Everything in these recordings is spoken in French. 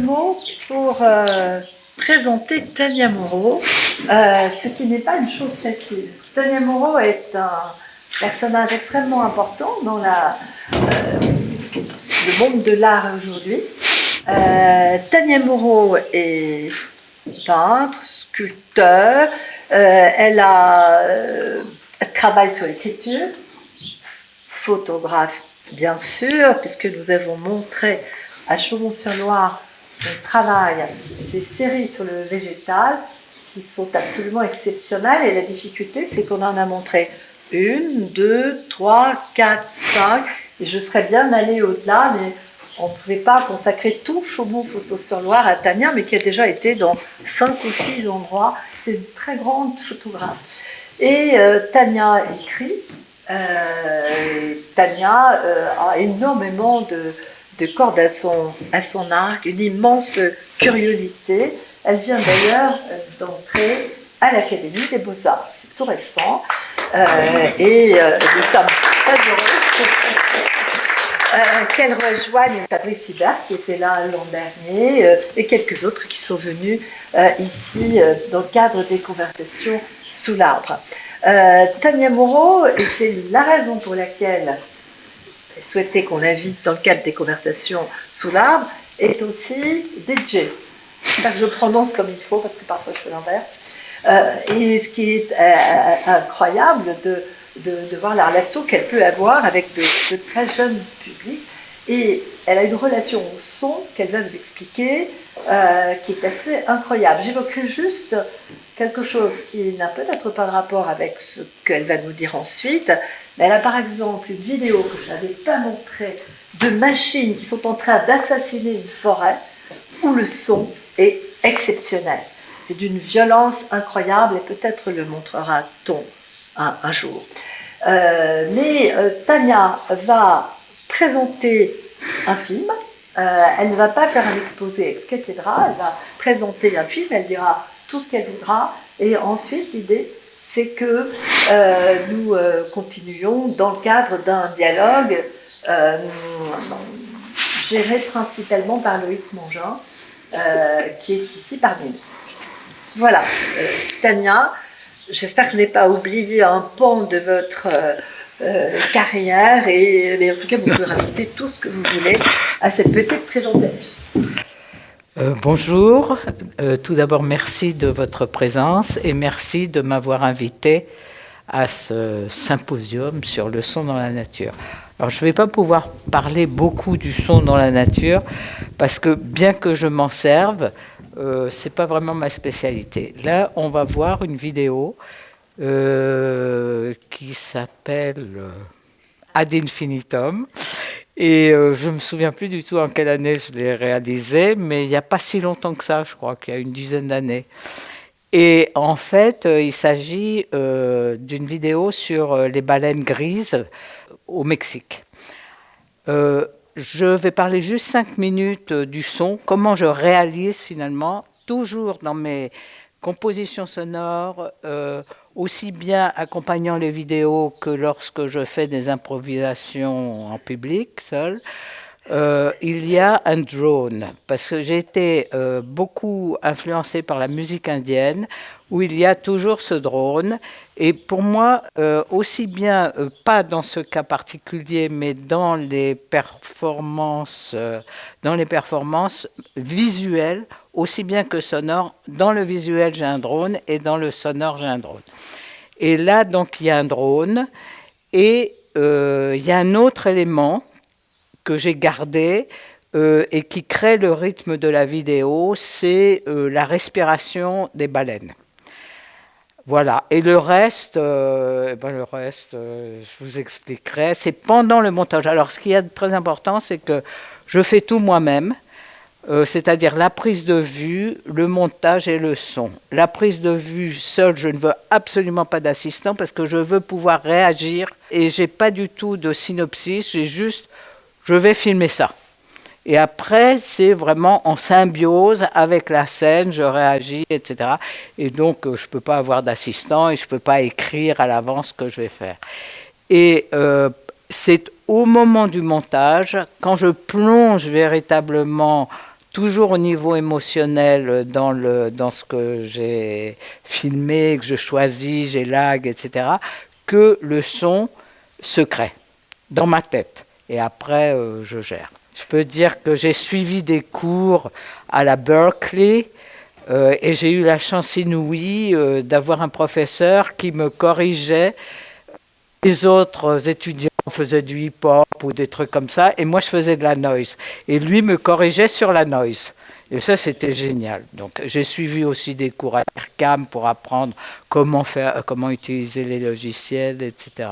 mots pour présenter Tania Moreau, ce qui n'est pas une chose facile. Tania Moreau est un personnage extrêmement important dans le monde de l'art aujourd'hui. Tania Moreau est peintre, sculpteur, elle travaille sur l'écriture, photographe bien sûr, puisque nous avons montré à Chaumont-sur-Loire son travail, ses séries sur le végétal, qui sont absolument exceptionnelles. Et la difficulté, c'est qu'on en a montré 1, 2, 3, 4, 5, et je serais bien allée au-delà, mais on ne pouvait pas consacrer tout Chaumont-Photo-sur-Loire à Tania, mais qui a déjà été dans 5 ou 6 endroits. C'est une très grande photographe. Et Tania écrit. Tania a énormément de cordes à son arc, une immense curiosité. Elle vient d'ailleurs d'entrer à l'Académie des Beaux-Arts. C'est tout récent. Et nous sommes très heureux qu'elle rejoigne Fabrice Hibert, qui était là l'an dernier, et quelques autres qui sont venus ici dans le cadre des conversations sous l'arbre. Tania Moreau, et c'est la raison pour laquelle elle souhaitait qu'on l'invite dans le cadre des conversations sous l'arbre, est aussi DJ. Je prononce comme il faut parce que parfois je fais l'inverse. Et ce qui est incroyable de voir la relation qu'elle peut avoir avec de très jeunes publics. Et elle a une relation au son qu'elle va vous expliquer qui est assez incroyable. J'évoquerai juste quelque chose qui n'a peut-être pas de rapport avec ce qu'elle va nous dire ensuite, mais elle a par exemple une vidéo que je n'avais pas montrée de machines qui sont en train d'assassiner une forêt où le son est exceptionnel. C'est d'une violence incroyable et peut-être le montrera-t-on un jour. Mais Tania va présenter un film. Elle ne va pas faire un exposé ex cathedra, elle va présenter un film, elle dira tout ce qu'elle voudra, et ensuite l'idée c'est que nous continuions dans le cadre d'un dialogue géré principalement par Loïc Mongin, qui est ici parmi nous. Voilà, Tania, j'espère que je n'ai pas oublié un pan de votre carrière, mais en tout cas vous pouvez rajouter tout ce que vous voulez à cette petite présentation. Bonjour, tout d'abord merci de votre présence et merci de m'avoir invité à ce symposium sur le son dans la nature. Alors je ne vais pas pouvoir parler beaucoup du son dans la nature parce que bien que je m'en serve, c'est pas vraiment ma spécialité. Là on va voir une vidéo qui s'appelle Ad Infinitum. Et je ne me souviens plus du tout en quelle année je l'ai réalisé, mais il n'y a pas si longtemps que ça, je crois qu'il y a une dizaine d'années. Et en fait, il s'agit d'une vidéo sur les baleines grises au Mexique. Je vais parler juste 5 minutes du son, comment je réalise finalement, toujours dans mes compositions sonores, aussi bien accompagnant les vidéos que lorsque je fais des improvisations en public, seul, il y a un drone, parce que j'ai été beaucoup influencée par la musique indienne, où il y a toujours ce drone. Et pour moi, aussi bien, pas dans ce cas particulier, mais dans les performances visuelles, aussi bien que sonores, dans le visuel j'ai un drone et dans le sonore j'ai un drone. Et là, donc, il y a un drone et il y a un autre élément que j'ai gardé et qui crée le rythme de la vidéo, c'est la respiration des baleines. Voilà. Et le reste, je vous expliquerai. C'est pendant le montage. Alors, ce qui est très important, c'est que je fais tout moi-même. C'est-à-dire la prise de vue, le montage et le son. La prise de vue seule, je ne veux absolument pas d'assistant parce que je veux pouvoir réagir et je n'ai pas du tout de synopsis, j'ai juste, je vais filmer ça. Et après, c'est vraiment en symbiose avec la scène, je réagis, etc. Et donc, je ne peux pas avoir d'assistant et je ne peux pas écrire à l'avance ce que je vais faire. Et c'est au moment du montage, quand je plonge véritablement toujours au niveau émotionnel dans ce que j'ai filmé, que je choisis, j'élague, etc., que le son se crée dans ma tête. Et après, je gère. Je peux dire que j'ai suivi des cours à la Berkeley et j'ai eu la chance inouïe d'avoir un professeur qui me corrigeait. Les autres étudiants faisaient du hip-hop ou des trucs comme ça, et moi je faisais de la noise. Et lui me corrigeait sur la noise. Et ça, c'était génial. Donc, j'ai suivi aussi des cours à l'IRCAM pour apprendre comment utiliser les logiciels, etc.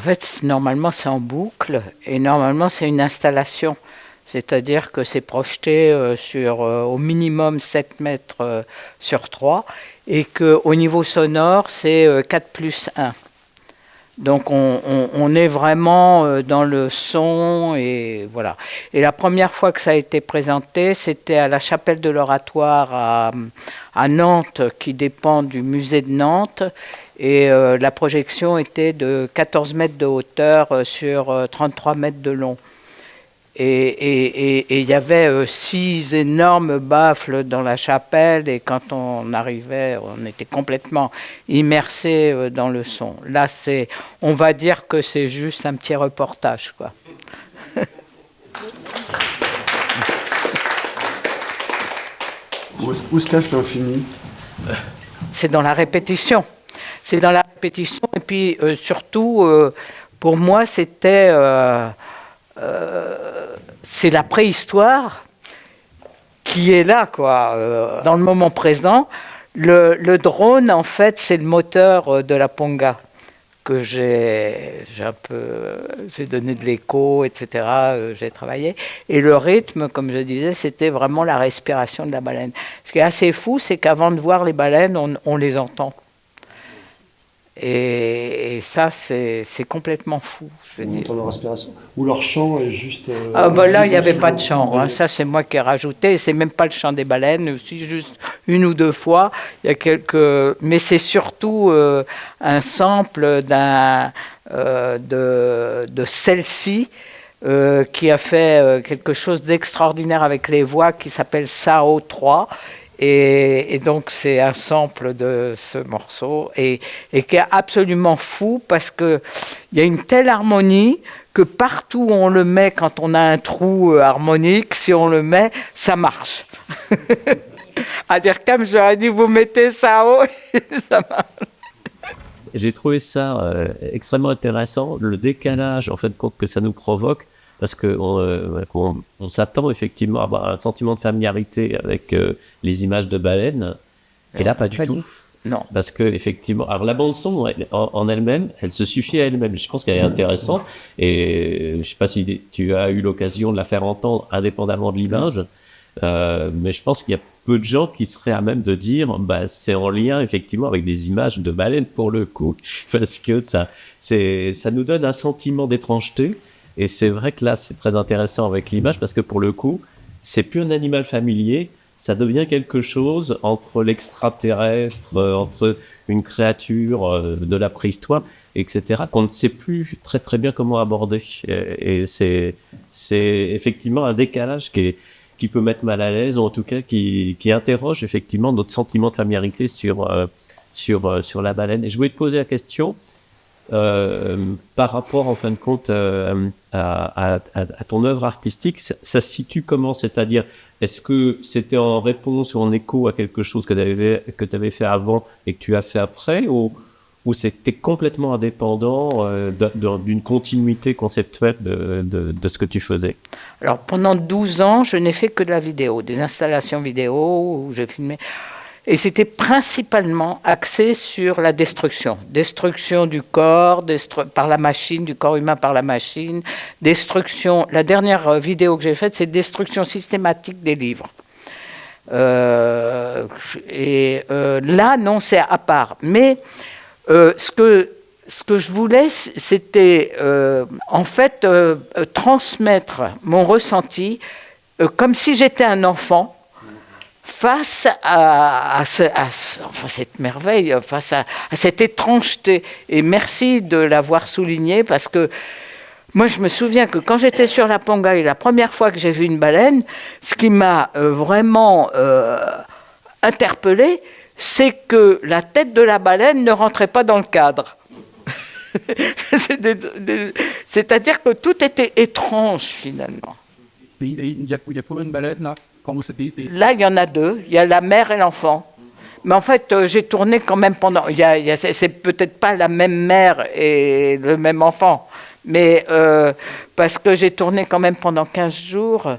fait, normalement, c'est en boucle et normalement, c'est une installation. C'est-à-dire que c'est projeté sur au minimum 7 mètres sur 3 et qu'au niveau sonore, c'est 4+1. Donc on est vraiment dans le son et voilà. Et la première fois que ça a été présenté, c'était à la chapelle de l'Oratoire à Nantes, qui dépend du musée de Nantes. Et la projection était de 14 mètres de hauteur sur 33 mètres de long. Et il y avait 6 énormes baffles dans la chapelle et quand on arrivait, on était complètement immersé dans le son. Là, on va dire que c'est juste un petit reportage, quoi. Où se cache l'infini? C'est dans la répétition. C'est dans la répétition et puis surtout, pour moi, c'était... c'est la préhistoire qui est là, quoi. Dans le moment présent, le drone, en fait, c'est le moteur de la Ponga que j'ai donné de l'écho, etc. J'ai travaillé. Et le rythme, comme je disais, c'était vraiment la respiration de la baleine. Ce qui est assez fou, c'est qu'avant de voir les baleines, on les entend. Et ça, c'est complètement fou. On entend leur respiration. Ou leur chant est juste... là, il n'y avait pas de chant. Hein. Ça, c'est moi qui ai rajouté. C'est même pas le chant des baleines. C'est juste 1 ou 2 fois. Il y a quelques... Mais c'est surtout un sample de celle-ci qui a fait quelque chose d'extraordinaire avec les voix qui s'appelle Sao 3. Et donc, c'est un sample de ce morceau et qui est absolument fou parce qu'il y a une telle harmonie que partout où on le met, quand on a un trou harmonique, si on le met, ça marche. À Dirkham, j'aurais dit, vous mettez ça haut, ça marche. J'ai trouvé ça extrêmement intéressant, le décalage en fait que ça nous provoque. Parce qu'on s'attend effectivement à avoir un sentiment de familiarité avec les images de baleines. Et là, pas du tout. Non. Parce que effectivement, alors la bande son en elle-même, elle se suffit à elle-même. Je pense qu'elle est intéressante. Et je sais pas si tu as eu l'occasion de la faire entendre indépendamment de l'image. Mais je pense qu'il y a peu de gens qui seraient à même de dire, c'est en lien effectivement avec des images de baleines pour le coup. Parce que ça nous donne un sentiment d'étrangeté. Et c'est vrai que là, c'est très intéressant avec l'image parce que pour le coup, c'est plus un animal familier, ça devient quelque chose entre l'extraterrestre, entre une créature de la préhistoire, etc., qu'on ne sait plus très très bien comment aborder. Et c'est effectivement un décalage qui peut mettre mal à l'aise, ou en tout cas qui interroge effectivement notre sentiment de familiarité sur la baleine. Et je voulais te poser la question, par rapport en fin de compte à ton œuvre artistique, ça se situe comment? C'est-à-dire, est-ce que c'était en réponse ou en écho à quelque chose que tu avais fait avant et que tu as fait après, ou c'était complètement indépendant d'une continuité conceptuelle de ce que tu faisais? Alors pendant 12 ans, je n'ai fait que de la vidéo, des installations vidéo où j'ai filmé. Et c'était principalement axé sur la destruction du corps par la machine, du corps humain par la machine, destruction. La dernière vidéo que j'ai faite, c'est destruction systématique des livres. Là, non, c'est à part. Mais ce que je voulais, c'était en fait transmettre mon ressenti comme si j'étais un enfant. Face à cette merveille, face à cette étrangeté. Et merci de l'avoir souligné parce que moi, je me souviens que quand j'étais sur la Ponga et la première fois que j'ai vu une baleine, ce qui m'a vraiment interpellée, c'est que la tête de la baleine ne rentrait pas dans le cadre. C'est-à-dire que tout était étrange, finalement. Il y a combien de baleines, là? Là, il y en a 2. Il y a la mère et l'enfant. Mais en fait, j'ai tourné quand même pendant... c'est peut-être pas la même mère et le même enfant, mais parce que j'ai tourné quand même pendant 15 jours,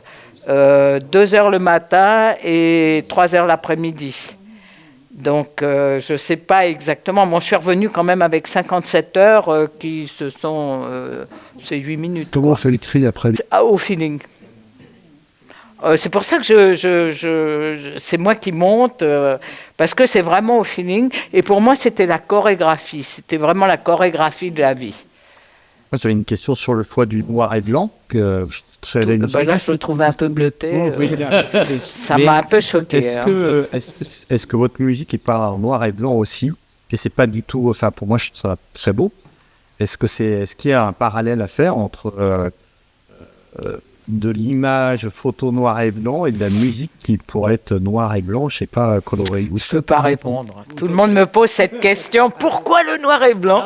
2 heures le matin et 3 heures l'après-midi. Donc, je ne sais pas exactement. Moi, je suis revenu quand même avec 57 heures qui se sont... c'est 8 minutes. Comment on fait le tri après? Au feeling. C'est pour ça que c'est moi qui monte, parce que c'est vraiment au feeling. Et pour moi, c'était la chorégraphie. C'était vraiment la chorégraphie de la vie. Moi, j'avais une question sur le choix du noir et blanc. Là, je le trouvais un peu bleuté. Oui, ça m'a un peu choqué. Est-ce que votre musique est pas en noir et blanc aussi? Et c'est pas du tout... Enfin, pour moi, je trouve ça très beau. Est-ce qu'il y a un parallèle à faire entre de l'image photo noir et blanc et de la musique qui pourrait être noir et blanc, je sais pas, coloré? Je ne peux pas répondre. Tout le monde me pose cette question. Pourquoi le noir et blanc?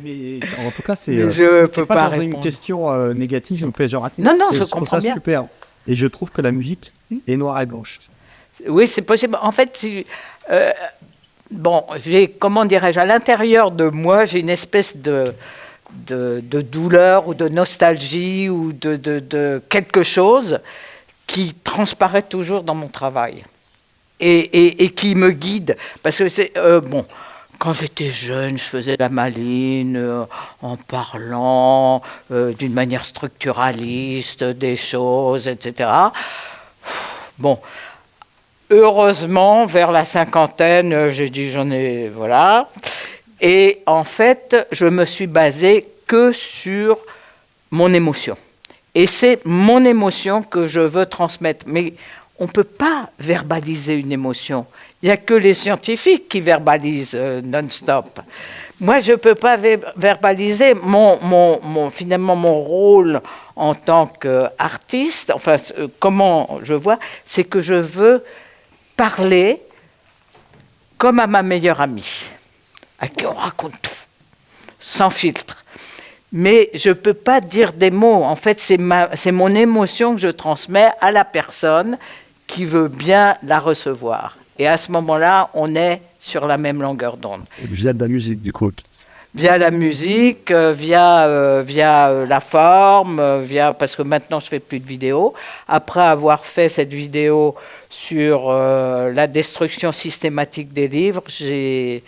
Mais en tout cas, c'est pas dans une question négative ou péjorative. Non, je trouve comprends ça bien. Super. Et je trouve que la musique est noire et blanche. Oui, c'est possible. En fait, comment dirais-je, à l'intérieur de moi, j'ai une espèce de douleur ou de nostalgie ou de quelque chose qui transparaît toujours dans mon travail et qui me guide. Parce que c'est... quand j'étais jeune, je faisais la maline en parlant d'une manière structuraliste des choses, etc. Bon... Heureusement, vers la cinquantaine, j'ai dit voilà. Et en fait, je me suis basée que sur mon émotion. Et c'est mon émotion que je veux transmettre. Mais on ne peut pas verbaliser une émotion. Il n'y a que les scientifiques qui verbalisent non-stop. Moi, je ne peux pas verbaliser finalement mon rôle en tant qu'artiste. Enfin, comment je vois, c'est que je veux parler comme à ma meilleure amie, à qui on raconte tout, sans filtre. Mais je ne peux pas dire des mots. En fait, c'est mon émotion que je transmets à la personne qui veut bien la recevoir. Et à ce moment-là, on est sur la même longueur d'onde. Via de la musique, du coup. Via la musique, via la forme, parce que maintenant je ne fais plus de vidéos. Après avoir fait cette vidéo sur la destruction systématique des livres, j'ai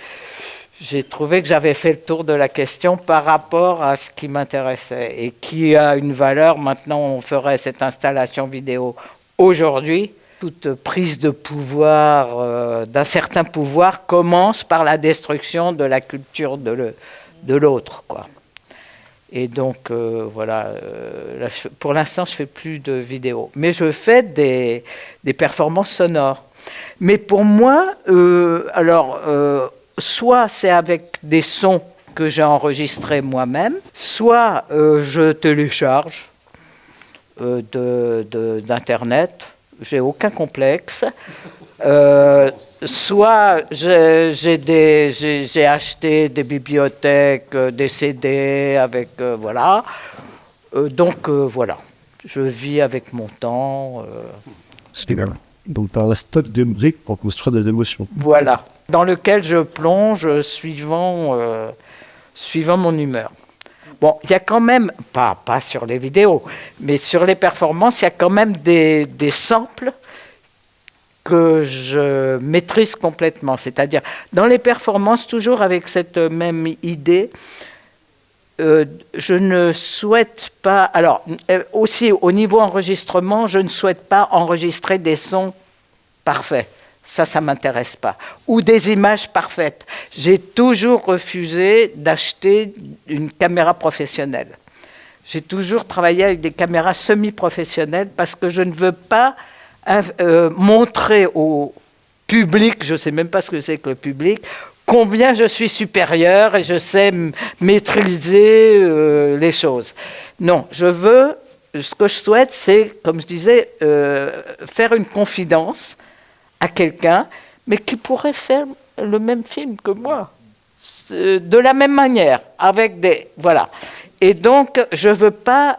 trouvé que j'avais fait le tour de la question par rapport à ce qui m'intéressait et qui a une valeur. Maintenant, on ferait cette installation vidéo aujourd'hui. Toute prise de pouvoir, d'un certain pouvoir, commence par la destruction de la culture de l'autre, quoi. Et donc, voilà, là, pour l'instant, je ne fais plus de vidéos. Mais je fais des performances sonores. Mais pour moi, soit c'est avec des sons que j'ai enregistrés moi-même, soit je télécharge d'Internet. J'ai aucun complexe. Soit j'ai acheté des bibliothèques, des CD avec voilà. Donc voilà, je vis avec mon temps. Donc tu as un stock de briques pour construire des émotions. Voilà, dans lequel je plonge suivant mon humeur. Bon, il y a quand même, pas sur les vidéos, mais sur les performances, il y a quand même des samples que je maîtrise complètement. C'est-à-dire, dans les performances, toujours avec cette même idée, je ne souhaite pas... Alors, aussi, au niveau enregistrement, je ne souhaite pas enregistrer des sons parfaits. Ça ne m'intéresse pas. Ou des images parfaites. J'ai toujours refusé d'acheter une caméra professionnelle. J'ai toujours travaillé avec des caméras semi-professionnelles parce que je ne veux pas montrer au public, je ne sais même pas ce que c'est que le public, combien je suis supérieur et je sais maîtriser les choses. Non, ce que je souhaite, c'est, comme je disais, faire une confidence à quelqu'un, mais qui pourrait faire le même film que moi, de la même manière, avec des... Voilà. Et donc, je ne veux pas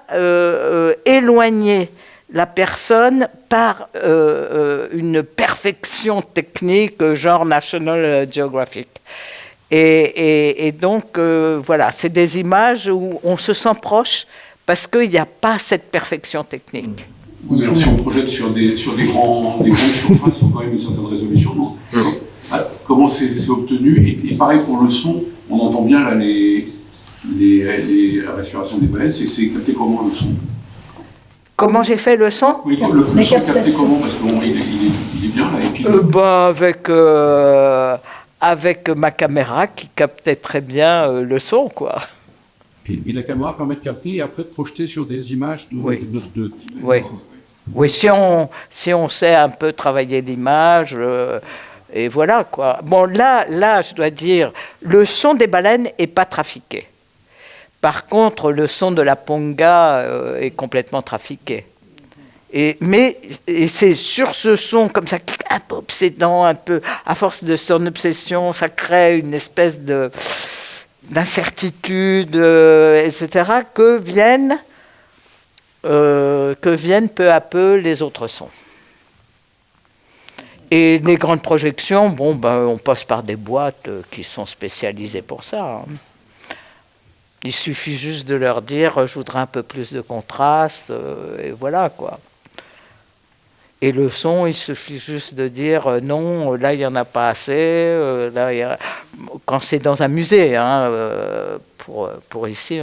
éloigner la personne par une perfection technique, genre National Geographic. Et donc, voilà, c'est des images où on se sent proche parce qu'il n'y a pas cette perfection technique. Oui, mais si on projette sur des grandes surfaces, il faut quand même une certaine résolution, non ? comment c'est obtenu. Et pareil pour le son, on entend bien là la respiration des baleines, c'est capté comment le son? Comment j'ai fait le son? Oui, le son est capté comment? Parce qu'il est bien là. Et puis, avec ma caméra qui captait très bien le son, quoi. Et la caméra permet de capter et après de projeter sur des images Oui. Oui. Oui, si on sait un peu travailler l'image, et voilà, quoi. Bon, là, je dois dire, le son des baleines n'est pas trafiqué. Par contre, le son de la ponga est complètement trafiqué. Et c'est sur ce son, comme ça, un peu obsédant, un peu, à force de son obsession, ça crée une espèce d'incertitude, etc., que viennent peu à peu les autres sons. Et les grandes projections, on passe par des boîtes qui sont spécialisées pour ça. Hein. Il suffit juste de leur dire, je voudrais un peu plus de contraste, et voilà, quoi. Et le son, il suffit juste de dire, non, là, il n'y en a pas assez. Quand c'est dans un musée, hein, pour ici,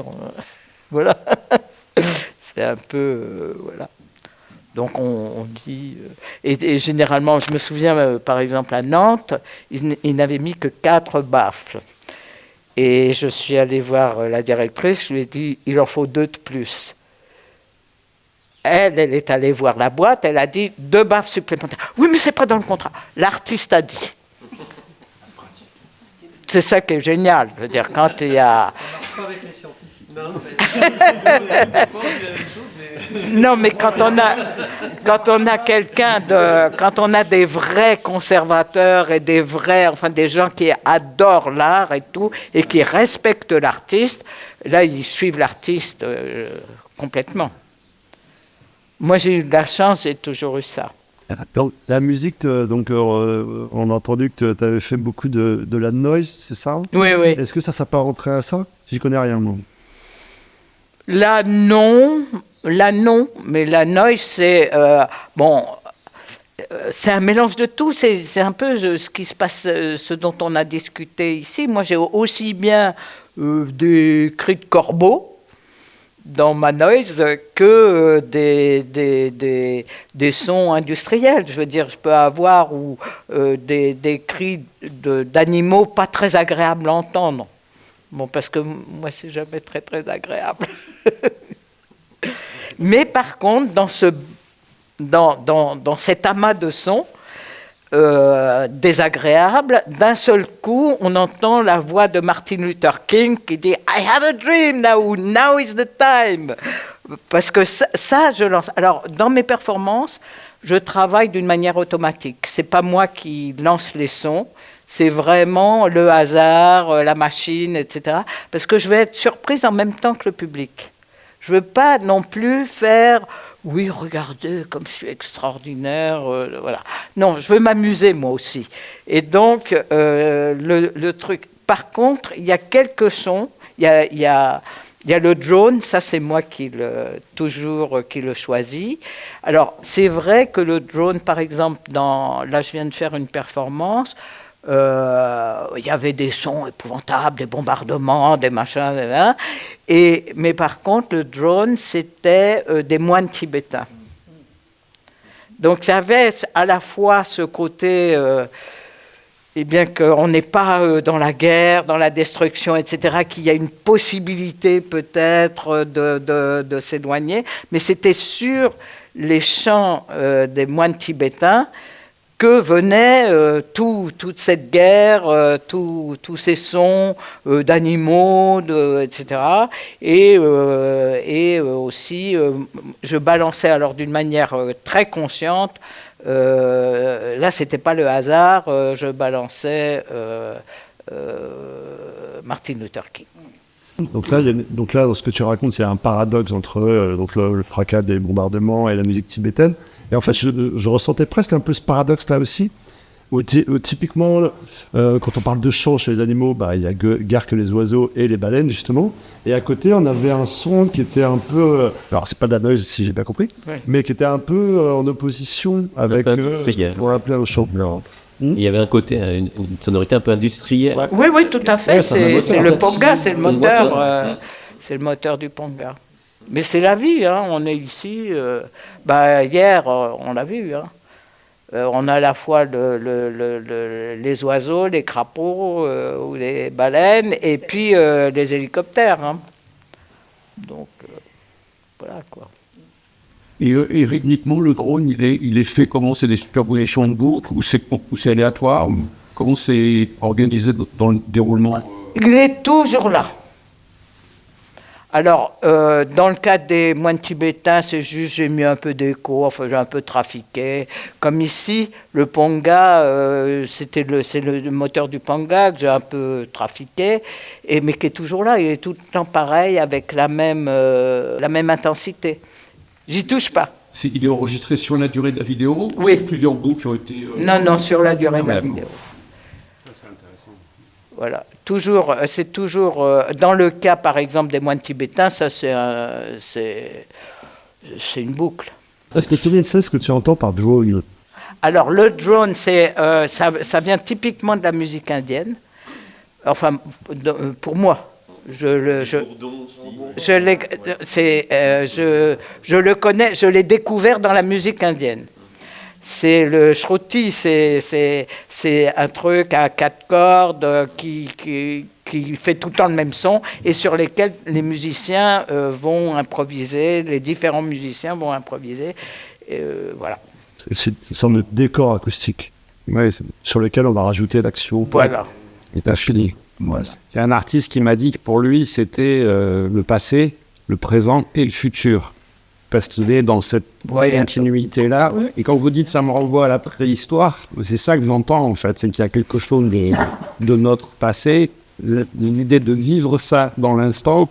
voilà. C'est un peu... voilà. Donc on dit... et généralement, je me souviens, par exemple, à Nantes, ils n'avaient mis que 4 baffles. Et je suis allé voir la directrice, je lui ai dit, il en faut 2 de plus. Elle est allée voir la boîte, elle a dit 2 baffles supplémentaires. Oui, mais c'est pas dans le contrat. L'artiste a dit. C'est ça qui est génial. Je veux dire, quand il y a... Pas avec les scientifiques. Non, mais quand on a quand on a des vrais conservateurs et des gens qui adorent l'art et tout, et qui respectent l'artiste, là, ils suivent l'artiste complètement. Moi, j'ai eu de la chance, j'ai toujours eu ça. Donc, la musique, on a entendu que tu avais fait beaucoup de la noise, c'est ça? Oui. Est-ce que ça s'apparenterait à ça? J'y connais rien, moi. Là, non, mais la noise, c'est... c'est un mélange de tout, c'est un peu ce qui se passe, ce dont on a discuté ici. Moi, j'ai aussi bien des cris de corbeaux dans ma noise que des sons industriels. Je veux dire, je peux avoir des cris d'animaux pas très agréables à entendre. Bon, parce que moi, c'est jamais très, très agréable. Mais par contre, dans cet amas de sons désagréables, d'un seul coup, on entend la voix de Martin Luther King qui dit « I have a dream now is the time ». Parce que ça, je lance. Alors, dans mes performances, je travaille d'une manière automatique. C'est pas moi qui lance les sons. C'est vraiment le hasard, la machine, etc. Parce que je vais être surprise en même temps que le public. Je ne veux pas non plus faire « oui, regardez comme je suis extraordinaire ». Voilà. Non, je veux m'amuser moi aussi. Et donc, le truc... Par contre, il y a quelques sons. Il y a le drone, ça c'est moi qui le choisis. Alors, c'est vrai que le drone, par exemple, là je viens de faire une performance, il y avait des sons épouvantables, des bombardements, des machins, mais par contre, le drone, c'était des moines tibétains. Donc, ça avait à la fois ce côté, qu'on n'est pas dans la guerre, dans la destruction, etc., qu'il y a une possibilité peut-être de s'éloigner, mais c'était sur les chants des moines tibétains que venait toute cette guerre, tous ces sons d'animaux, etc. Et aussi, je balançais alors d'une manière très consciente. Là, c'était pas le hasard. Je balançais Martin Luther King. Donc là, dans ce que tu racontes, il y a un paradoxe entre le fracas des bombardements et la musique tibétaine. Et en fait, je ressentais presque un peu ce paradoxe là aussi, où typiquement, quand on parle de chant chez les animaux, il y a Guère que les oiseaux et les baleines, justement. Et à côté, on avait un son qui était un peu... alors, c'est pas de la noise, si j'ai bien compris, mais qui était un peu en opposition avec... on va appeler un chant. Il y avait un côté, une sonorité un peu industrielle. Oui, oui, tout à fait. Ouais, c'est un moteur, C'est en le fait. Ponga, c'est le C'est le moteur. moteur. C'est le moteur du Ponga. Mais c'est la vie, hein. On est ici. Hier, on l'a vu. Hein. On a à la fois les oiseaux, les crapauds ou les baleines, et puis les hélicoptères. Hein. Donc, voilà quoi. Et rythmiquement, le drone, il est fait comment? C'est des superpositions de boucles ou c'est aléatoire? Comment c'est organisé dans le déroulement? Il est toujours là. Alors, dans le cas des moines tibétains, c'est juste j'ai mis un peu d'écho, enfin j'ai un peu trafiqué. Comme ici, le Ponga, c'est le moteur du Ponga que j'ai un peu trafiqué, mais qui est toujours là. Il est tout le temps pareil, avec la même intensité. J'y touche pas. Il est enregistré sur la durée de la vidéo? Oui. Ou c'est plusieurs boucles qui ont été... Non, sur la durée de la d'accord. vidéo. Voilà, c'est toujours dans le cas par exemple des moines tibétains, ça c'est une boucle. Est-ce que tu sais ce que tu entends par drone? Alors le drone, ça vient typiquement de la musique indienne. Enfin, pour moi, je le connais, je l'ai découvert dans la musique indienne. C'est le shruti, c'est un truc à 4 cordes qui fait tout le temps le même son et sur lesquels les musiciens vont improviser, les différents musiciens vont improviser. Voilà. C'est une sorte de décor acoustique sur lequel on va rajouter l'action. Voilà. Et t'as fini. Ouais. Il y a un artiste qui m'a dit que pour lui, c'était le passé, le présent et le futur. Parce qu'il est dans cette continuité-là. Et quand vous dites ça me renvoie à la préhistoire, c'est ça que j'entends en fait. C'est qu'il y a quelque chose de notre passé, l'idée de vivre ça dans l'instant.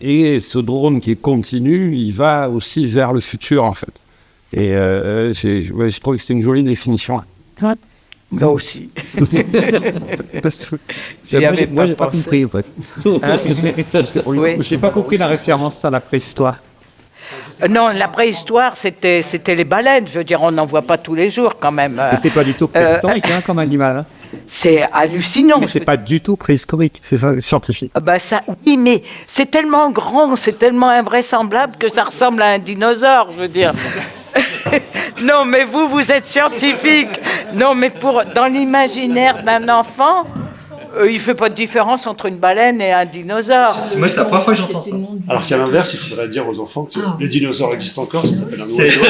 Et ce drone qui est continu, il va aussi vers le futur en fait. Et je trouve que c'était une jolie définition. Moi aussi. Moi, j'ai pas compris en fait. J'ai pas compris la référence à la préhistoire. Non, la préhistoire, c'était les baleines. Je veux dire, on n'en voit pas tous les jours quand même. Mais c'est pas du tout préhistorique comme animal. Hein. C'est hallucinant. Mais c'est pas du tout préhistorique, c'est ça, scientifique. Oui, mais c'est tellement grand, c'est tellement invraisemblable que ça ressemble à un dinosaure, je veux dire. Non, mais vous êtes scientifique. Non, mais dans l'imaginaire d'un enfant, il ne fait pas de différence entre une baleine et un dinosaure. Moi, c'est la première fois que j'entends ça. Alors qu'à l'inverse, il faudrait dire aux enfants que les dinosaures existent encore, ça s'appelle un oiseau.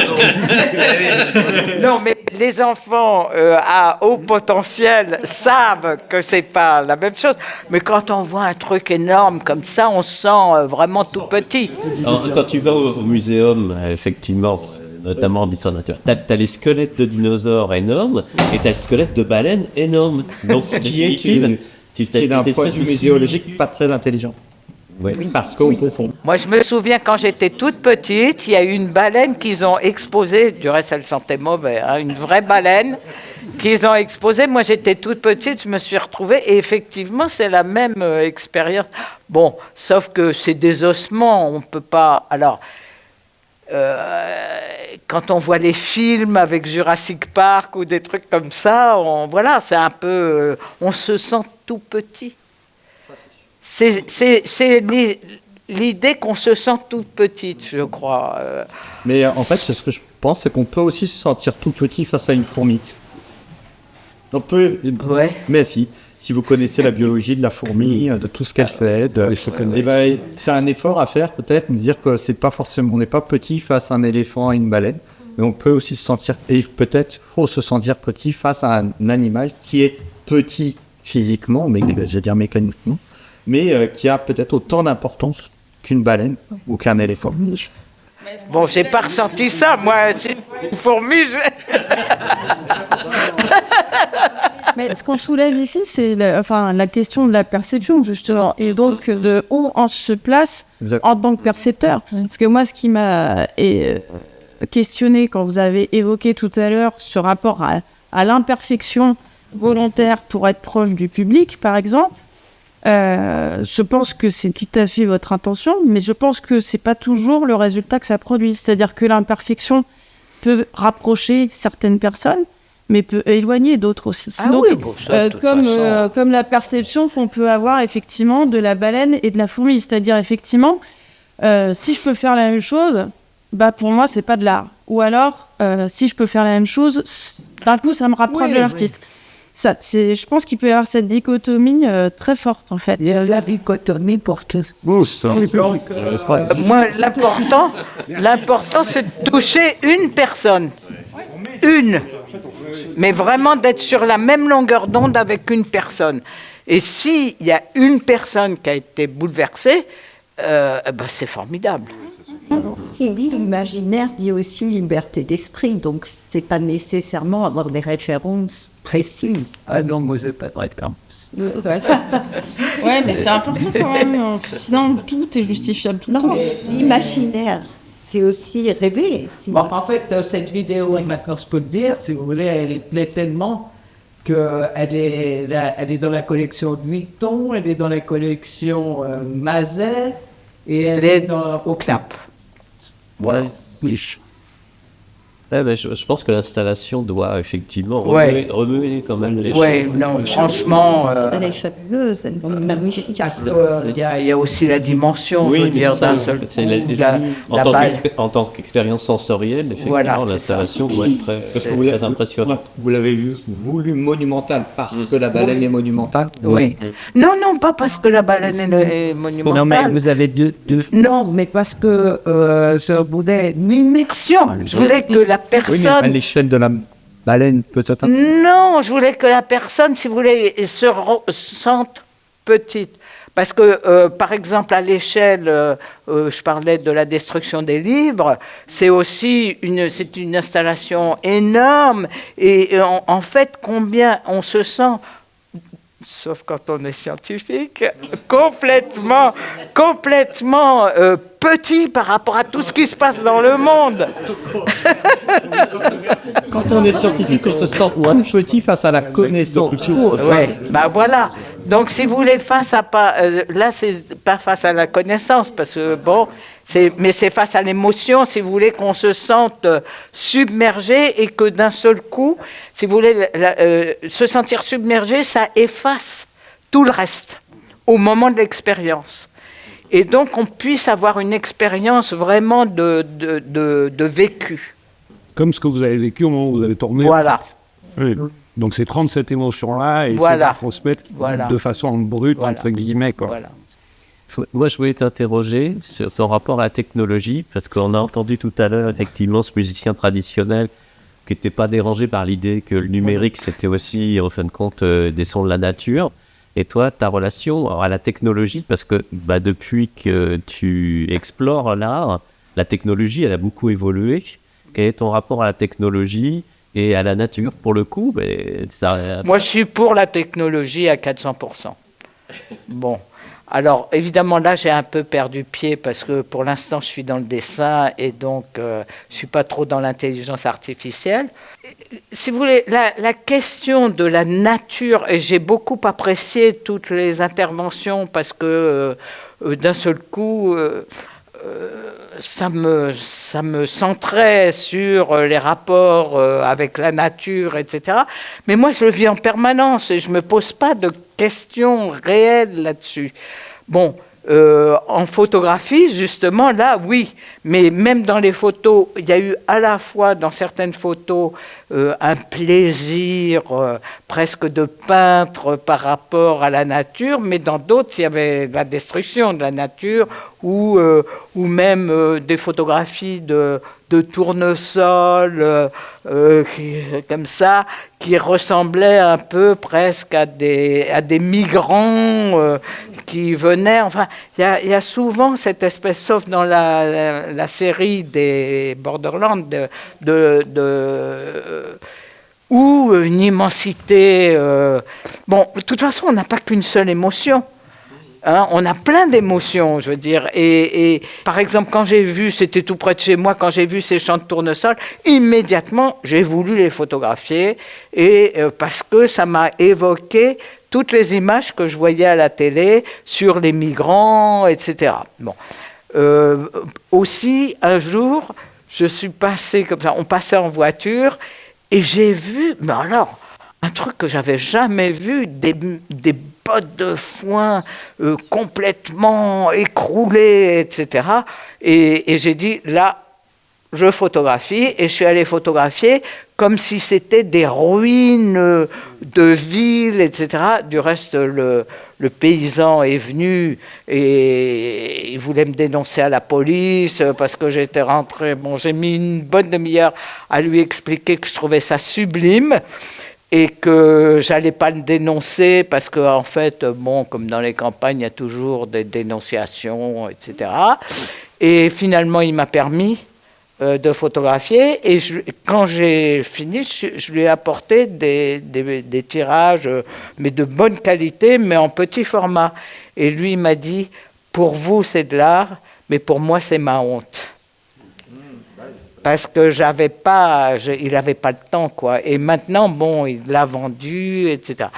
Non, mais les enfants à haut potentiel savent que c'est pas la même chose. Mais quand on voit un truc énorme comme ça, on se sent vraiment tout petit. Alors, quand tu vas au muséum, effectivement, notamment en histoire naturelle, t'as les squelettes de dinosaures énormes et t'as le squelette de baleines énorme. Donc, qui est d'un point de vue muséologique pas très intelligent. Oui, parce qu'on peut fondre. Moi, je me souviens quand j'étais toute petite, il y a eu une baleine qu'ils ont exposée. Du reste, elle sentait mauvais. Hein, une vraie baleine qu'ils ont exposée. Moi, j'étais toute petite, je me suis retrouvée. Et effectivement, c'est la même expérience. Bon, sauf que c'est des ossements. On ne peut pas... Alors, quand on voit les films avec Jurassic Park ou des trucs comme ça, voilà, c'est un peu... on se sent tout petit. C'est l'idée qu'on se sent toute petite, je crois. Mais en fait, ce que je pense, c'est qu'on peut aussi se sentir tout petit face à une fourmi. On peut... Ouais. Mais si vous connaissez la biologie de la fourmi, de tout ce qu'elle fait, c'est un effort à faire peut-être, de dire que c'est pas forcément, on n'est pas petit face à un éléphant et une baleine, mais on peut aussi se sentir, et peut-être faut se sentir petit face à un animal qui est petit physiquement, mais je vais dire mécaniquement, mais qui a peut-être autant d'importance qu'une baleine ou qu'un éléphant. Bon, j'ai pas ressenti ça, moi, c'est une fourmi. Mais ce qu'on soulève ici, c'est la question de la perception, justement, et donc de où on se place en tant que percepteur. Parce que moi, ce qui m'a questionné quand vous avez évoqué tout à l'heure ce rapport à l'imperfection volontaire pour être proche du public, par exemple, je pense que c'est tout à fait votre intention, mais je pense que c'est pas toujours le résultat que ça produit. C'est-à-dire que l'imperfection peut rapprocher certaines personnes, mais peut éloigner d'autres aussi. Ah Donc, oui, bon, ça, de toute façon. comme la perception qu'on peut avoir effectivement de la baleine et de la fourmi. C'est-à-dire, effectivement, si je peux faire la même chose, bah, pour moi, c'est pas de l'art. Ou alors, si je peux faire la même chose, d'un coup, ça me rapproche de l'artiste. Je pense qu'il peut y avoir cette dichotomie très forte, en fait. Il y a la dichotomie pour tout. Bon, ça. Moi, l'important, c'est de toucher une personne. Une. Mais vraiment d'être sur la même longueur d'onde avec une personne. Et s'il y a une personne qui a été bouleversée, c'est formidable. Qui dit imaginaire dit aussi liberté d'esprit, donc c'est pas nécessairement avoir des références précises. Ah non, moi, c'est pas de référence. Ouais, mais c'est important quand même. Sinon, tout est justifiable tout le Non, temps. mais l'imaginaire, c'est aussi rêver. Bon, en fait, cette vidéo, maintenant, je peux le dire, si vous voulez, elle plaît tellement qu'elle est dans la collection de Vuitton, elle est dans la collection Mazet, et elle est au CNAP. Voilà. Je pense que l'installation doit effectivement Ouais. remuer quand même les Oui, choses. non, franchement, Elle est fabuleuse, elle est magnifique. il y a aussi la dimension, je veux dire, c'est ça, d'un seul c'est coup, la en balle. tant qu'expérience sensorielle, effectivement, Voilà, c'est l'installation doit être très impressionnante. Vous l'avez voulu monumental parce que la baleine est monumentale. Oui. Non, pas parce que la baleine est monumentale. Non, mais vous avez deux. Non, mais parce que je voulais une immersion. Je voulais que la Oui, mais à personne... l'échelle de la baleine, peut-être. Non, je voulais que la personne, si vous voulez, se sente petite. Parce que, par exemple, à l'échelle, je parlais de la destruction des livres, c'est aussi une installation énorme. Et en fait, combien on se sent, sauf quand on est scientifique, complètement petit par rapport à tout ce qui se passe dans le monde. Quand on est scientifique, on se sent tout petit face à la connaissance. Ouais, voilà. Donc, si vous voulez, là, c'est pas face à la connaissance, parce que mais c'est face à l'émotion, si vous voulez, qu'on se sente submergé et que d'un seul coup, si vous voulez, se sentir submergé, ça efface tout le reste au moment de l'expérience. Et donc, on puisse avoir une expérience vraiment de vécu. Comme ce que vous avez vécu au moment où vous avez tourné. Voilà. Oui. Donc c'est prendre cette émotion-là et essayer Voilà. de la transmettre de façon brute, Voilà. entre guillemets. Quoi. Voilà. Moi, je voulais t'interroger sur son rapport à la technologie, parce qu'on a entendu tout à l'heure, effectivement, ce musicien traditionnel qui n'était pas dérangé par l'idée que le numérique, c'était aussi, en fin de compte, des sons de la nature. Et toi, ta relation à la technologie, parce que depuis que tu explores l'art, la technologie, elle a beaucoup évolué. Quel est ton rapport à la technologie et à la nature? Pour le coup, Moi, je suis pour la technologie à 400%. Bon. Alors, évidemment, là, j'ai un peu perdu pied parce que pour l'instant, je suis dans le dessin et donc je ne suis pas trop dans l'intelligence artificielle. Si vous voulez, la question de la nature, et j'ai beaucoup apprécié toutes les interventions parce que d'un seul coup, ça me centrait sur les rapports avec la nature, etc. Mais moi, je le vis en permanence et je ne me pose pas de questions réelles là-dessus. Bon, en photographie, justement, là, oui. Mais même dans les photos, il y a eu à la fois, dans certaines photos, un plaisir presque de peintre par rapport à la nature, mais dans d'autres, il y avait la destruction de la nature ou même des photographies de tournesol comme ça, qui ressemblaient un peu presque à des migrants qui venaient. Enfin, il y a souvent cette espèce, sauf dans la série des Borderlands, ou une immensité. Bon, de toute façon, on n'a pas qu'une seule émotion. Hein, on a plein d'émotions, je veux dire. Et par exemple, quand j'ai vu, c'était tout près de chez moi, quand j'ai vu ces champs de tournesol, immédiatement, j'ai voulu les photographier parce que ça m'a évoqué toutes les images que je voyais à la télé sur les migrants, etc. Bon. Aussi, un jour, je suis passée comme ça, on passait en voiture Et j'ai vu, mais alors, un truc que j'avais jamais vu, des bottes de foin complètement écroulées, etc. Et j'ai dit, là, je photographie, et je suis allé photographier comme si c'était des ruines de villes, etc. Du reste, le paysan est venu et il voulait me dénoncer à la police parce que j'étais rentré. Bon, j'ai mis une bonne demi-heure à lui expliquer que je trouvais ça sublime et que j'allais pas le dénoncer parce que, en fait, bon, comme dans les campagnes, il y a toujours des dénonciations, etc. Et finalement, il m'a permis de photographier, et quand j'ai fini, je lui ai apporté des tirages, mais de bonne qualité, mais en petit format. Et lui, il m'a dit, pour vous, c'est de l'art, mais pour moi, c'est ma honte. Parce que il n'avait pas le temps, quoi. Et maintenant, bon, il l'a vendu, etc.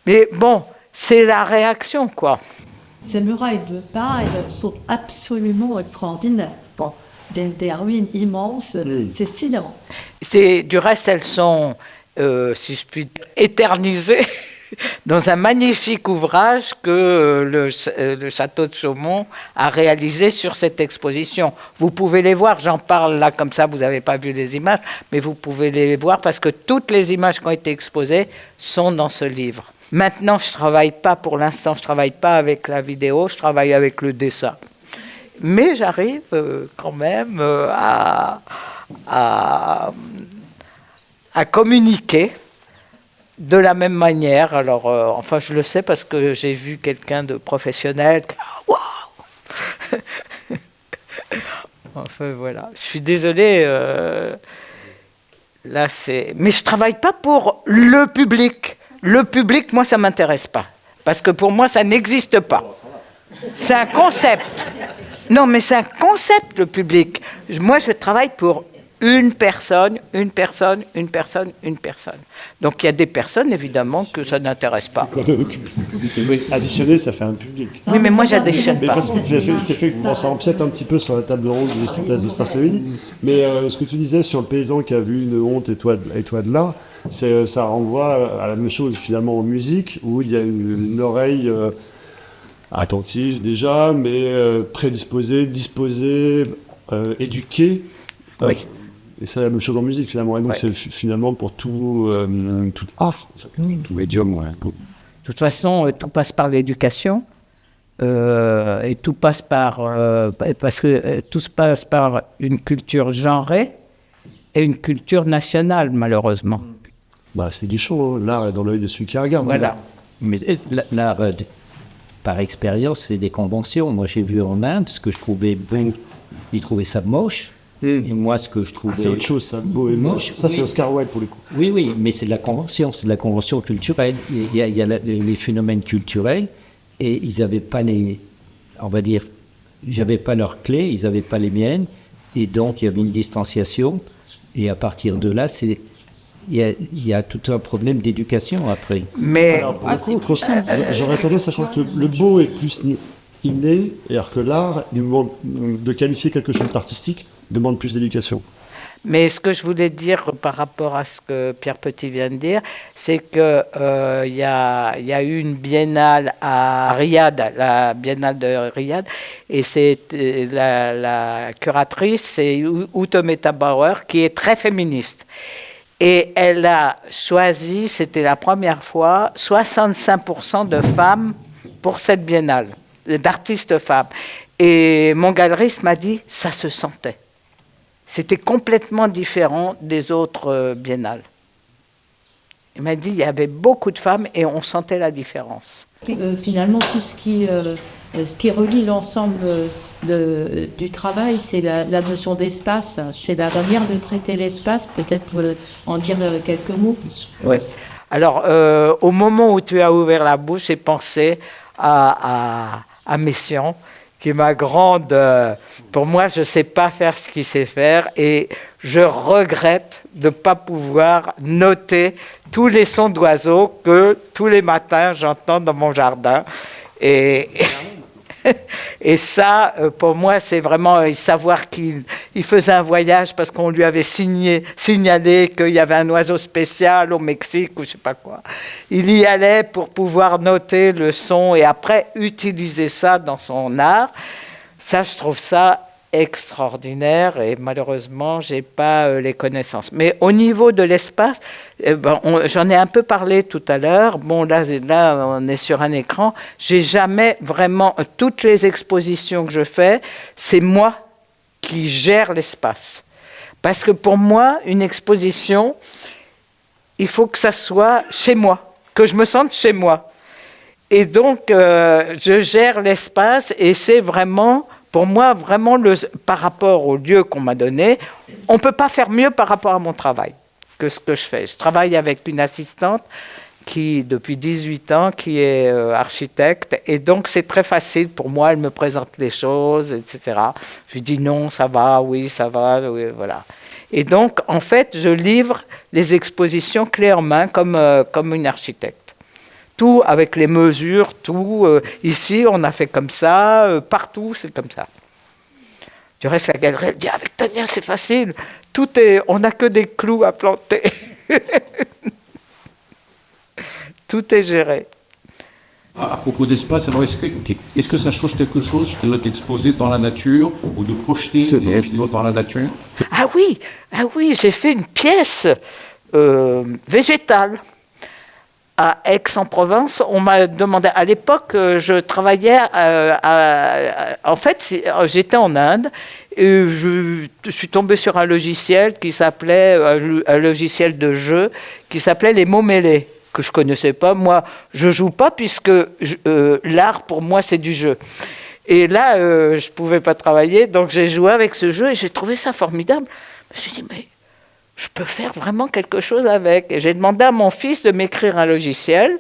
Mais bon, c'est la réaction, quoi. Ces murailles de paille sont absolument extraordinaires. Bon. Des ruines immenses, c'est sidérant. Du reste, elles sont, si je puis dire, éternisées dans un magnifique ouvrage que le château de Chaumont a réalisé sur cette exposition. Vous pouvez les voir, j'en parle là comme ça, vous n'avez pas vu les images, mais vous pouvez les voir parce que toutes les images qui ont été exposées sont dans ce livre. Maintenant, je ne travaille pas, pour l'instant, je ne travaille pas avec la vidéo, je travaille avec le dessin. Mais j'arrive quand même à communiquer de la même manière. Alors, enfin, je le sais parce que j'ai vu quelqu'un de professionnel. Waouh! Enfin, voilà. Je suis désolée. Là, mais je ne travaille pas pour le public. Le public, moi, ça ne m'intéresse pas. Parce que pour moi, ça n'existe pas. C'est un concept. Non, mais c'est un concept, le public. Moi, je travaille pour une personne. Donc, il y a des personnes, évidemment, que ça n'intéresse pas. Additionner, ça fait un public. Oui, mais moi, j'additionne Mais de pas. toute façon, c'est fait que ça empiète un petit peu sur la table ronde de cette place de Start Family. Mais ce que tu disais sur le paysan qui a vu une honte et toi de là, ça renvoie à la même chose, finalement, en musique, où il y a une oreille... attentive déjà, mais prédisposé, disposé, éduqué. Oui. Et c'est la même chose en musique finalement. Et donc c'est finalement pour tout art, tout médium. Ouais. De toute façon, tout passe par l'éducation. Et tout passe par... parce que tout se passe par une culture genrée et une culture nationale, malheureusement. Bah, c'est du show, hein. L'art est dans l'œil de celui qui regarde. Voilà. Mais l'art, par expérience, c'est des conventions. Moi, j'ai vu en Inde ce que je trouvais bon, ils trouvaient ça moche. Et moi, ce que je trouvais... c'est autre chose, ça, beau et moche. Ça, c'est Oscar Wilde pour le coup. Oui, mais c'est de la convention, culturelle. Il y a les phénomènes culturels, et ils n'avaient pas on va dire, j'avais pas leurs clés, ils n'avaient pas les miennes, et donc il y avait une distanciation, et à partir de là, il y a tout un problème d'éducation après. Mais alors, pour le coup, j'aurais tendance à croire que le beau est plus inné, alors que l'art, de qualifier quelque chose d'artistique, demande plus d'éducation. Mais ce que je voulais dire par rapport à ce que Pierre Petit vient de dire, c'est que y a eu une biennale à Riyad, la biennale de Riyad, et c'est la curatrice, c'est Outometa Bauer, qui est très féministe. Et elle a choisi, c'était la première fois, 65% de femmes pour cette biennale, d'artistes femmes. Et mon galeriste m'a dit, ça se sentait. C'était complètement différent des autres biennales. Il m'a dit, il y avait beaucoup de femmes et on sentait la différence. Finalement, tout ce qui relie l'ensemble du travail, c'est la notion d'espace. C'est la manière de traiter l'espace. Peut-être en dire quelques mots. Oui. Alors, au moment où tu as ouvert la bouche, j'ai pensé à Messiaen, qui est ma grande... pour moi, je ne sais pas faire ce qu'il sait faire et je regrette de ne pas pouvoir noter tous les sons d'oiseaux que tous les matins j'entends dans mon jardin. Et Et ça, pour moi, c'est vraiment savoir qu'il faisait un voyage parce qu'on lui avait signalé qu'il y avait un oiseau spécial au Mexique ou je ne sais pas quoi. Il y allait pour pouvoir noter le son et après utiliser ça dans son art. Ça, je trouve ça extraordinaire et malheureusement, je n'ai pas les connaissances. Mais au niveau de l'espace, j'en ai un peu parlé tout à l'heure. Bon, là, on est sur un écran. J'ai jamais vraiment... Toutes les expositions que je fais, c'est moi qui gère l'espace. Parce que pour moi, une exposition, il faut que ça soit chez moi, que je me sente chez moi. Et donc, je gère l'espace et c'est vraiment... Pour moi, vraiment, par rapport au lieu qu'on m'a donné, on ne peut pas faire mieux par rapport à mon travail que ce que je fais. Je travaille avec une assistante qui, depuis 18 ans, qui est architecte. Et donc, c'est très facile pour moi. Elle me présente les choses, etc. Je lui dis non, ça va, oui, voilà. Et donc, en fait, je livre les expositions clés en main comme une architecte. Tout avec les mesures, tout. Ici, on a fait comme ça. Partout, c'est comme ça. Du reste, la galerie, elle dit, avec Tania, c'est facile. On n'a que des clous à planter. Tout est géré. À propos d'espace, alors est-ce que ça change quelque chose d'exposer dans la nature ou de projeter des vidéos dans la nature? Ah oui, j'ai fait une pièce végétale. À Aix-en-Provence, on m'a demandé, à l'époque, je travaillais en fait, j'étais en Inde, et je suis tombée sur un logiciel qui s'appelait, un logiciel de jeu, qui s'appelait les mots mêlés, que je connaissais pas. Moi, je joue pas puisque l'art, pour moi, c'est du jeu. Et là, je pouvais pas travailler, donc j'ai joué avec ce jeu et j'ai trouvé ça formidable. Je me suis dit, mais je peux faire vraiment quelque chose avec. Et j'ai demandé à mon fils de m'écrire un logiciel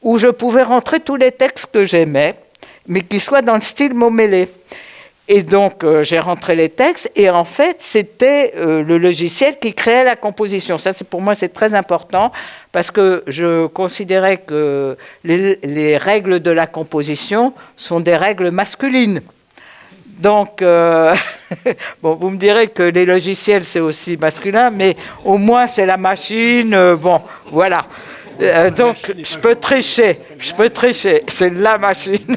où je pouvais rentrer tous les textes que j'aimais, mais qui soient dans le style mot mêlé. Et donc, j'ai rentré les textes, et en fait, c'était le logiciel qui créait la composition. Ça, pour moi, c'est très important, parce que je considérais que les règles de la composition sont des règles masculines. Donc, bon, vous me direz que les logiciels, c'est aussi masculin, mais au moins, c'est la machine. Bon, voilà. Donc, je peux tricher, c'est la machine.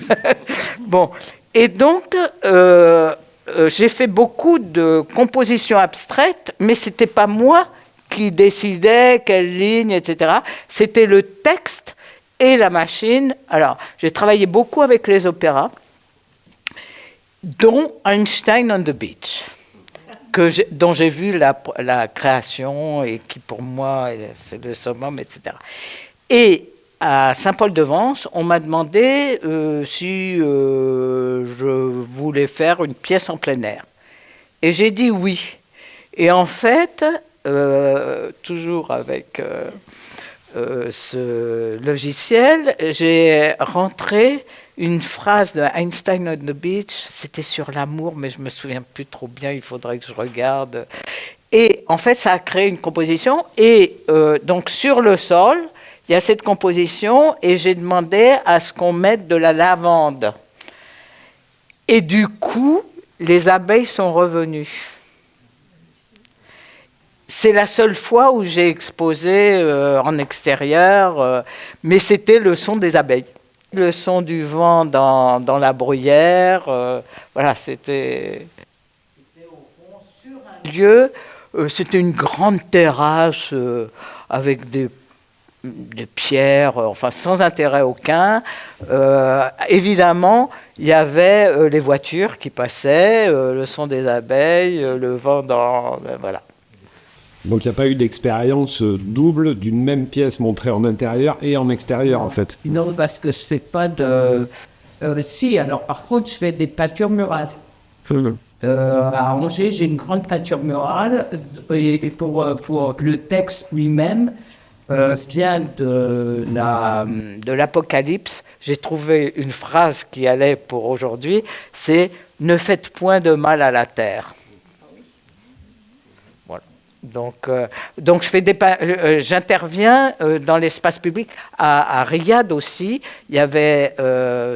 Bon, et donc, j'ai fait beaucoup de compositions abstraites, mais ce n'était pas moi qui décidais quelle ligne, etc. C'était le texte et la machine. Alors, j'ai travaillé beaucoup avec les opéras, dont Einstein on the Beach, dont j'ai vu la création et qui pour moi c'est le summum, etc. Et à Saint-Paul-de-Vence, on m'a demandé si je voulais faire une pièce en plein air. Et j'ai dit oui. Et en fait, toujours avec ce logiciel, j'ai rentré une phrase de Einstein on the Beach, c'était sur l'amour, mais je ne me souviens plus trop bien, il faudrait que je regarde. Et en fait, ça a créé une composition. Et donc, sur le sol, il y a cette composition, et j'ai demandé à ce qu'on mette de la lavande. Et du coup, les abeilles sont revenues. C'est la seule fois où j'ai exposé en extérieur, mais c'était le son des abeilles. Le son du vent dans la bruyère, voilà, c'était au fond sur un lieu, c'était une grande terrasse avec des pierres, enfin sans intérêt aucun. Évidemment, il y avait les voitures qui passaient, le son des abeilles, le vent voilà. Donc il n'y a pas eu d'expérience double d'une même pièce montrée en intérieur et en extérieur, en fait. Non, parce que c'est pas de... si, alors par contre, je fais des peintures murales. À Angers, j'ai une grande peinture murale, et pour le texte lui-même, vient de l'Apocalypse. J'ai trouvé une phrase qui allait pour aujourd'hui, c'est « Ne faites point de mal à la terre ». Donc j'interviens dans l'espace public. À Riyad aussi, il y avait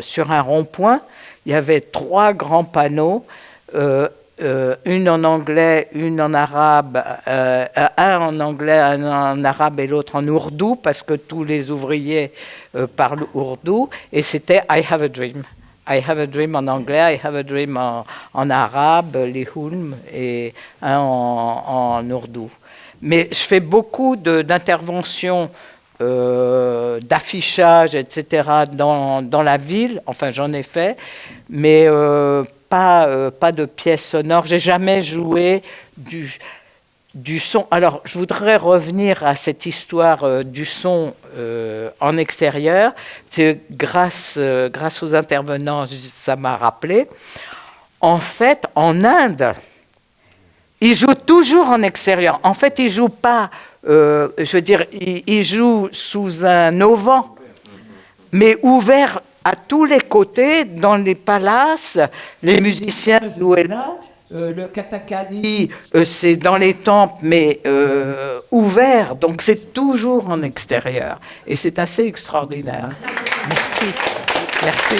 sur un rond-point, il y avait 3 grands panneaux, une en anglais, une en arabe, un en anglais, un en arabe et l'autre en ourdou, parce que tous les ouvriers parlent ourdou, et c'était I have a dream. I have a dream en anglais, I have a dream en arabe, les hulm, et un en ourdou. Mais je fais beaucoup d'interventions, d'affichage, etc. dans la ville, enfin j'en ai fait, mais pas de pièces sonores. J'ai jamais joué du son. Alors, je voudrais revenir à cette histoire du son en extérieur. C'est grâce aux intervenants, ça m'a rappelé. En fait, en Inde, ils jouent toujours en extérieur. En fait, ils jouent pas. Je veux dire, ils jouent sous un auvent, mais ouvert à tous les côtés, dans les palaces, les musiciens jouaient là. Le kathakali, c'est dans les temples, mais ouvert, donc c'est toujours en extérieur. Et c'est assez extraordinaire. Merci. Merci.